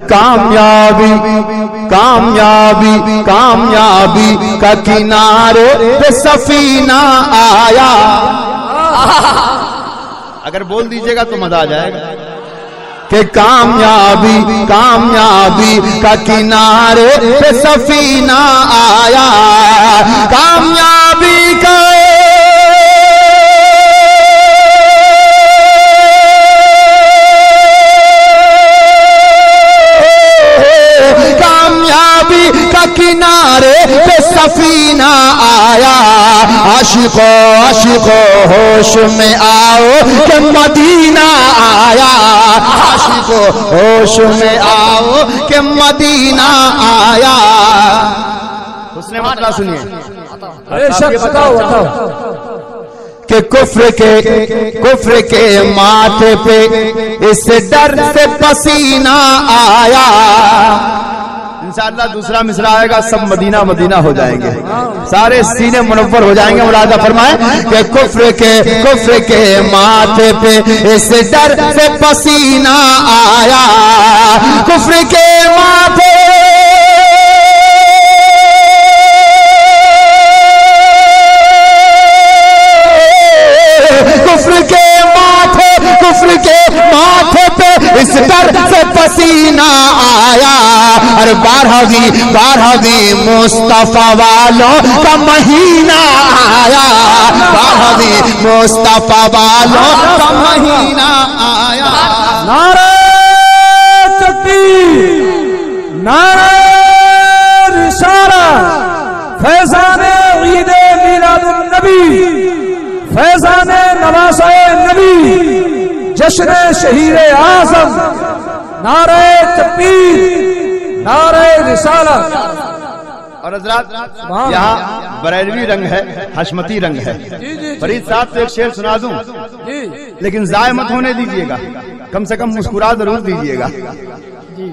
کامیابی کامیابی کامیابی کا کنارے پہ سفینہ آیا. اگر بول دیجئے گا تو مزہ آ جائے گا کہ کامیابی کامیابی کا کنارے پہ سفینہ آیا. کامیابی کا کنارے پہ سفینہ آیا. عاشقو عاشقو ہوش میں آؤ کہ مدینہ آیا. عاشقو ہوش میں آؤ کہ مدینہ آیا. حسن مطلع سنیے کہ کفر کے ماتھے پہ اس ڈر سے پسینہ آیا. انشاءاللہ دوسرا مصرع آئے گا سب مدینہ مدینہ ہو جائیں گے, سارے سینے منور ہو جائیں گے. ملاحظہ فرمائیں کہ کفر کے ماتھے پہ اس ڈر سے پسینہ آیا. کفر کے ماتھے پہ اس ڈر سے پسینہ آیا. اور بارہویں مصطفیٰ والوں کا مہینہ آیا. بارہویں مصطفیٰ والوں کا مہینہ آیا. نعرہ تکبیر نعرہ رسالت فیضان عید میلاد النبی فیضان نواسہ نبی جشن شہید اعظم نعرہ تکبیر نعرہ رسالت. اور حضرات یہاں بریلوی رنگ ہے, حشمتی رنگ ہے. فرید صاحب سے ایک شعر سنا دوں لیکن ضائع مت ہونے دیجیے گا, کم سے کم مسکرا ضرور دیجیے گا.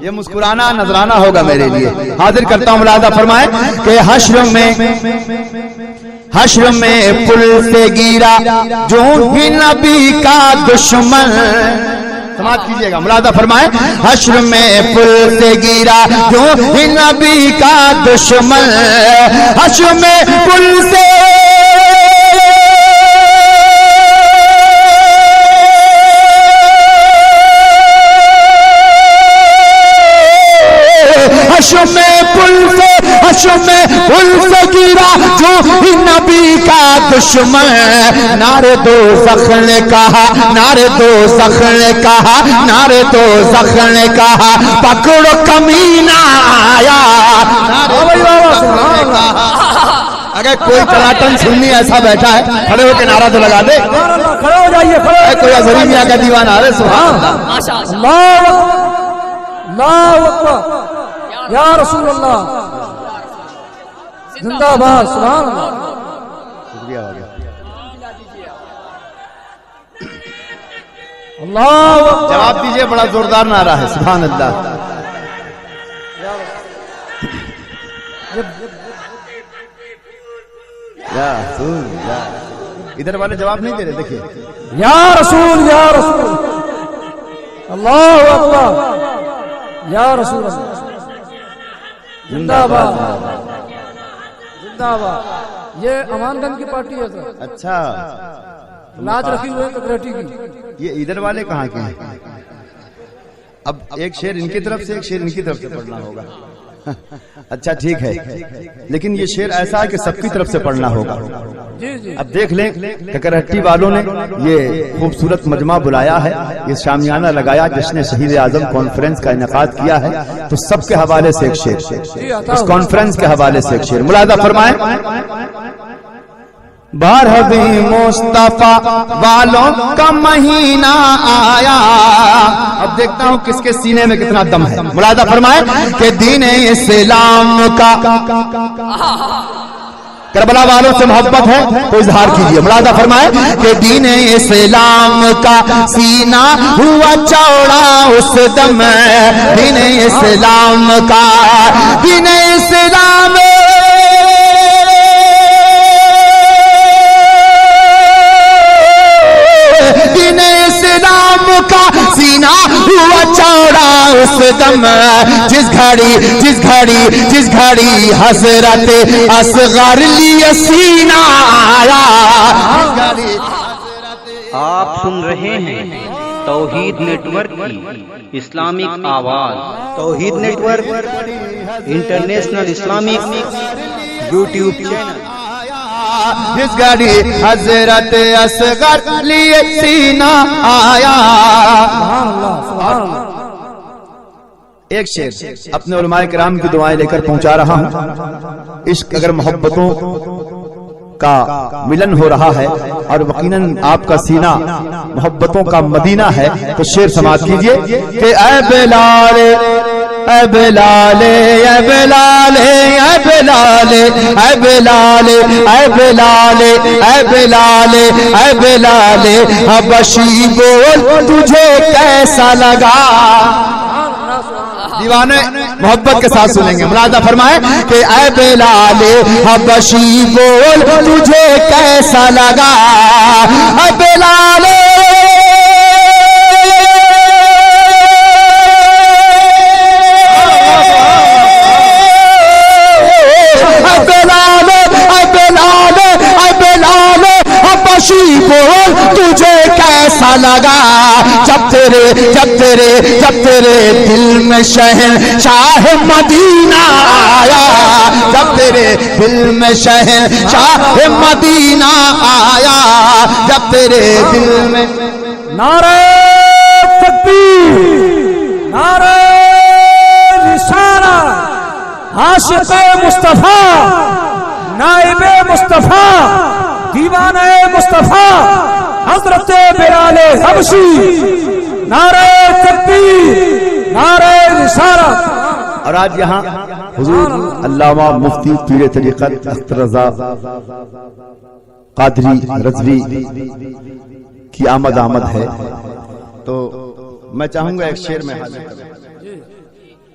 یہ مسکرانا نذرانہ ہوگا میرے لیے. حاضر کرتا ہوں. ملاحظہ فرمائیں کہ حشر میں پل سے گیرا جو بھی نبی کا دشمن. سماعت کیجئے گا. ملاحظہ فرمائیں حشر میں پل سے گیرا جو بھی نبی کا دشمن. حشر میں پل سے گیرا جو ہی نبی کا دشمن. نعرے دوزخ نے کہا نعرے دوزخ نے کہا نعرے دوزخ نے کہا پکڑو کمینہ آیا. اگر کوئی تلاٹن سننی ایسا بیٹھا ہے کھڑے ہو کے نعرہ تو لگا دے. کھڑے ہو جائیے. کوئی عظیم میاں کا دیوانہ ہے. سبحان اللہ اللہ اکبر یا رسول اللہ زندہ باد. سبحان اللہ. شکریہ ہو گیا. اللہ جواب دیجئے. بڑا زوردار نعرہ ہے. سبحان اللہ. یا رسول ادھر والے جواب نہیں دے رہے. دیکھیے یا رسول یا رسول. اللہ اکبر یا رسول اللہ. زندہ باد زندہ باد. یہ امان گنج کی پارٹی ہے سر. اچھا لاج رکھی ہوئے کمیٹی کی. یہ ادھر والے کہاں کے ہیں؟ اب ایک شعر ان کی طرف سے ایک شعر ان کی طرف سے پڑھنا ہوگا. اچھا ٹھیک ہے, لیکن یہ شعر ایسا ہے کہ سب کی طرف سے پڑھنا ہوگا. اب دیکھ لیں کہ کرہٹی والوں نے یہ خوبصورت مجمع بلایا ہے, یہ شامیانہ لگایا, جشن شہید اعظم کانفرنس کا انعقاد کیا ہے, تو سب کے حوالے سے ایک شعر, اس کانفرنس کے حوالے سے ایک شعر. ملاحظہ فرمائیں 12ویں مصطفیٰ والوں کا مہینہ آیا. اب دیکھتا ہوں کس کے سینے میں کتنا دم ہے. ملاحظہ فرمائیں کہ دین اسلام کا کربلا والوں سے محبت ہے تو اظہار کیجئے. ملاحظہ فرمائیں کہ دین اسلام کا سینہ ہوا چوڑا اس دم. دین اسلام کا دین اسلام ہوا چوڑا اس دم جس گھڑی حضرت اصغر لیے سینہ آیا. آپ سن رہے ہیں توحید نیٹ ورک کی اسلامک آواز. Tauheed network international Islamic YouTube channel. جس گھڑی حضرت اصغر لیے سینہ آیا. ایک شعر اپنے علماء کرام کی دعائیں لے کر پہنچا رہا ہوں. عشق اگر محبتوں کا ملن ہو رہا ہے اور یقیناً آپ کا سینہ محبتوں کا مدینہ ہے تو شعر سماعت کیجئے کہ اے بلال اے بلال اے بلال اے بلال اے بلال اے بلال اے بلال اے بلال حبشی بول تجھے کیسا لگا. دیوانے محبت کے ساتھ سنیں گے. ملاحظہ فرمائیں کہ اے بلال حبشی بول تجھے کیسا لگا. اے بلال حبشی بول تجھے کیسا لگا. جب تیرے دل میں شہنشاہ مدینہ آیا. جب تیرے دل میں شہنشاہ مدینہ آیا. جب تیرے دل میں نعرہ تکبیر نعرہ رسالہ عاشق مصطفیٰ نائب مصطفیٰ دیوانہ مصطفیٰ حضرت بلال حبشی نعرہ تکبیر نعرہ رسالت. اور آج یہاں حضور علامہ مفتی پیر طریقت اختر رضا قادری رضوی کی آمد ہے تو میں چاہوں گا ایک شعر میں حاضر کروں.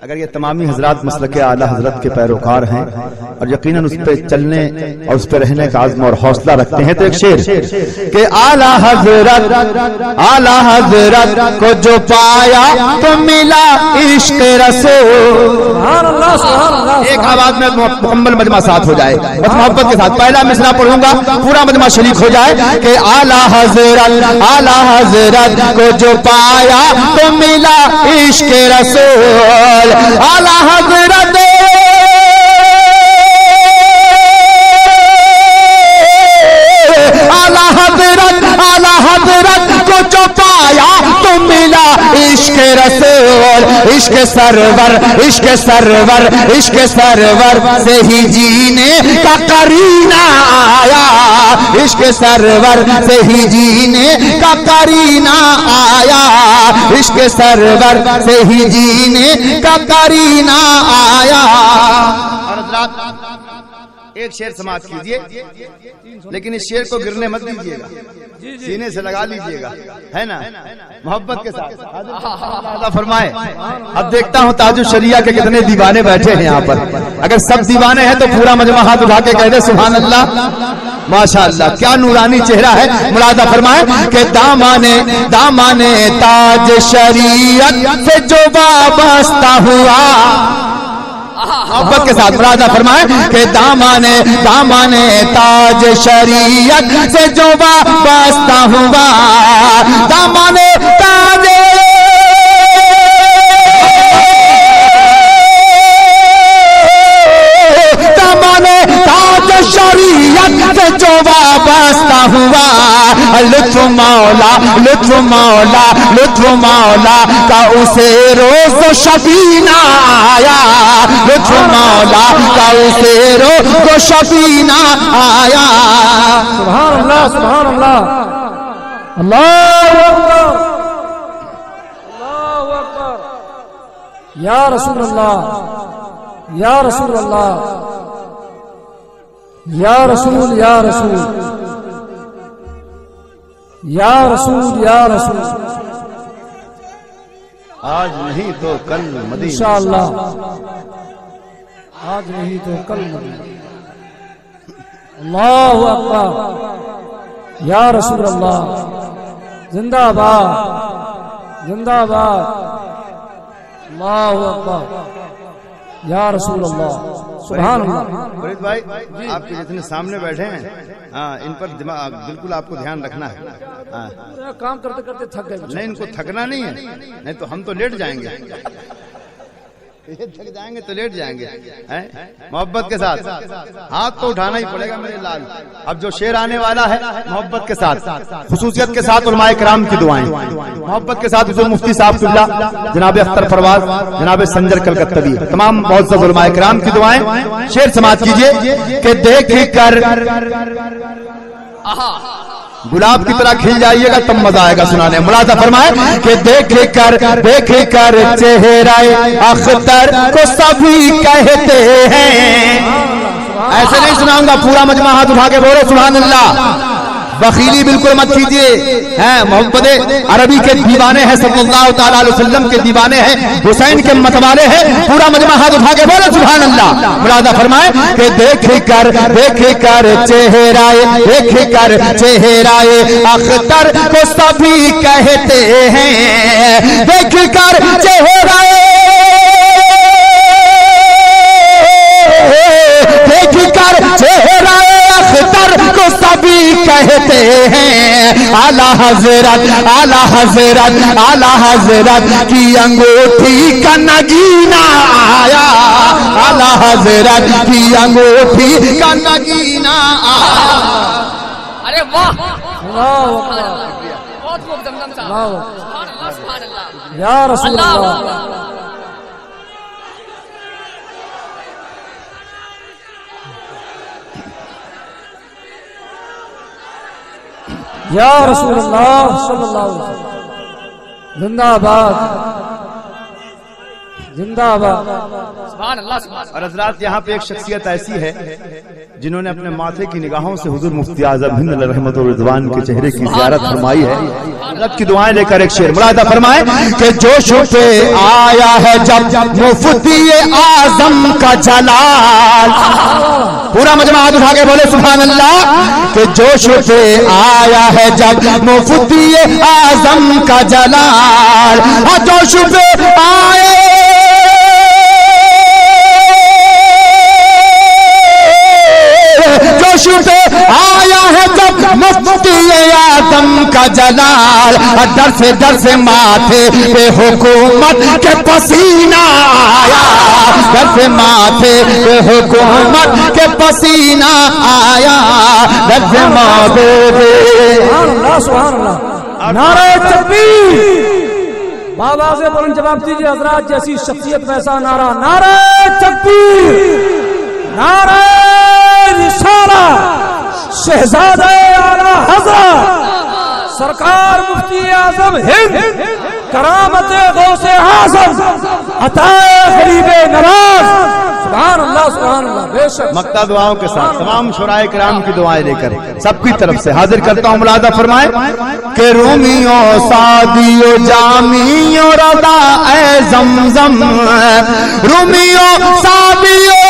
اگر یہ تمامی حضرات مسلک اعلیٰ حضرت کے پیروکار ہیں اور یقیناً اس پہ چلنے اور اس پہ رہنے کا عزم اور حوصلہ رکھتے ہیں تو ایک شعر کہ اعلیٰ حضرت کو جو پایا تو ملا عشق رسول. ایک آواز میں مکمل مجمع ساتھ ہو جائے بس محبت کے ساتھ. پہلا مصرع پڑھوں گا پورا مجمع شریک ہو جائے کہ اعلیٰ حضرت کو جو پایا تو ملا عشق رسول. اعلیٰ حضرت کو جو پایا تو ملا عشق رسول. عشق سرور سے ہی جینے کا قرینہ آیا. عشق سرور سے ہی جینے کا قرینہ آیا. عشق سرور سے ہی جینے کا قرینہ آیا. ایک شعر سماعت کیجئے لیکن اس شعر کو گرنے مت دیجیے گا, سینے سے لگا لیجیے گا, ہے نا, محبت کے ساتھ فرمائے. اب دیکھتا ہوں تاج الشریعہ کے کتنے دیوانے بیٹھے ہیں یہاں پر. اگر سب دیوانے ہیں تو پورا مجمع ہاتھ اٹھا کے کہہ دے سبحان اللہ, ماشاءاللہ, کیا نورانی چہرہ ہے. ملاحظہ فرمائے کہ دامانے تاج شریعت سے جو وابستہ ہوا. محبت کے ساتھ ملاحظہ فرمائے کہ دامانے تاج شریعت سے جو وابستہ ہوا. دامانے تاج شریعت سے جو وابستہ ہوا. لطف مولا کا اسے روز و شفینہ آیا. لطف مولا کا اسے روز و شفینہ آیا. سبحان اللہ سبحان اللہ. اللہ اکبر اللہ اکبر. یا رسول اللہ یا رسول اللہ یا رسول یا رسول یا رسول یا رسول. آج نہیں تو کل مدینہ انشاءاللہ, آج نہیں تو کل مدینہ. اللہ اکبر. یا رسول اللہ زندہ باد زندہ باد. اللہ اکبر یا رسول اللہ سبحان اللہ. فرید بھائی آپ کے جتنے سامنے بیٹھے ہیں ان پر دماغ بالکل آپ کو دھیان رکھنا ہے. کام کرتے کرتے تھک گئے. نہیں ان کو تھکنا نہیں ہے, نہیں تو ہم تو لیٹ جائیں گے. تھک جائیں گے تو لیٹ جائیں گے. محبت کے ساتھ ہاتھ تو اٹھانا ہی پڑے گا میرے لال. اب جو شعر آنے والا ہے محبت کے ساتھ, خصوصیت کے ساتھ علماء کرام کی دعائیں, محبت کے ساتھ حضور مفتی صاحب قبلہ جناب اختر فروز, جناب سنجر کلکتوی, تمام معزز علماء کرام کی دعائیں. شعر سماعت کیجئے کہ دیکھ کر گلاب کی طرح کھل جائیے گا تب مزہ آئے گا سنانے. ملاحظہ فرمائے کہ دیکھ کر چہرہ اختر کو سبھی کہتے ہیں. ایسے نہیں سناؤں گا, پورا مجمع ہاتھ اٹھا کے بولے سبحان اللہ. بخیلی بالکل مت کیجیے. محمد عربی کے دیوانے ہیں, صلی اللہ تعالی علیہ وسلم کے دیوانے ہیں, حسین کے متوالے ہیں. پورا مجمع ہاتھ اٹھا کے بولے سبحان اللہ. ملاحظہ فرمائے کہ دیکھ کر چہرہ اختر کو سبھی کہتے ہیں. دیکھ کر چہرہ اختر کو سبھی کہتے ہیں. اعلیٰ حضرت کی انگوٹھی کا نگینہ آیا. اعلیٰ حضرت کی انگوٹھی کا نگینہ آیا. ارے واہ بہت خوب زمزم صاحب سبحان اللہ یا رسول اللہ. یا رسول اللہ صلی اللہ علیہ وسلم. زندہ باد زندہ باد. سبحان اللہ. اور حضرات یہاں پہ ایک شخصیت ایسی ہے جنہوں نے اپنے ماتھے کی نگاہوں سے حضور مفتی اعظم ہند علیہ رحمت و رضوان کے چہرے کی زیارت فرمائی ہے. حضرت کی دعائیں لے کر ایک شعر ملاحظہ فرمائے کہ جوش پہ آیا ہے جب مفتی اعظم کا جلال. پورا مجمع ہاتھ اٹھا کے بولے سبحان اللہ. کہ جوش پہ آیا ہے جب مفتی اعظم کا جلال. جوش پہ آئے جوش پہ آیا ہے جب مفتی اعظم کا جلال. در سے ماتھے پہ حکومت کے پسینہ آیا. در سے ماتھے پہ حکومت کے پسینہ آیا. در سے سبحان اللہ. نعرہ تکبیر. بابا سے بلند جواب دیجیے حضرات. جیسی شخصیت ویسا نعرہ. نعرہ تکبیر, نعرہ رسالہ, شہزادہ اعلیٰ حضرت سرکار مفتی اعظم ہند, کرامت غوث اعظم, عطائے غریب نواز. سبحان اللہ سبحان اللہ. بے شک مقطع دعاؤں کے ساتھ تمام شرائع کرام کی دعائیں لے کر سب کی طرف سے حاضر کرتا ہوں. ملاحظہ فرمائے کہ رومیوں سعدیوں جامیوں رضا اے زمزم. رومیوں سعدیوں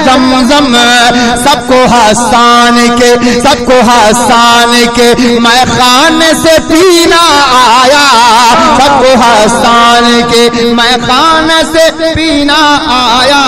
زمزم. سب کو حسان کے میں خانے سے پینا آیا. سب کو حسان کے میں خانے سے پینا آیا.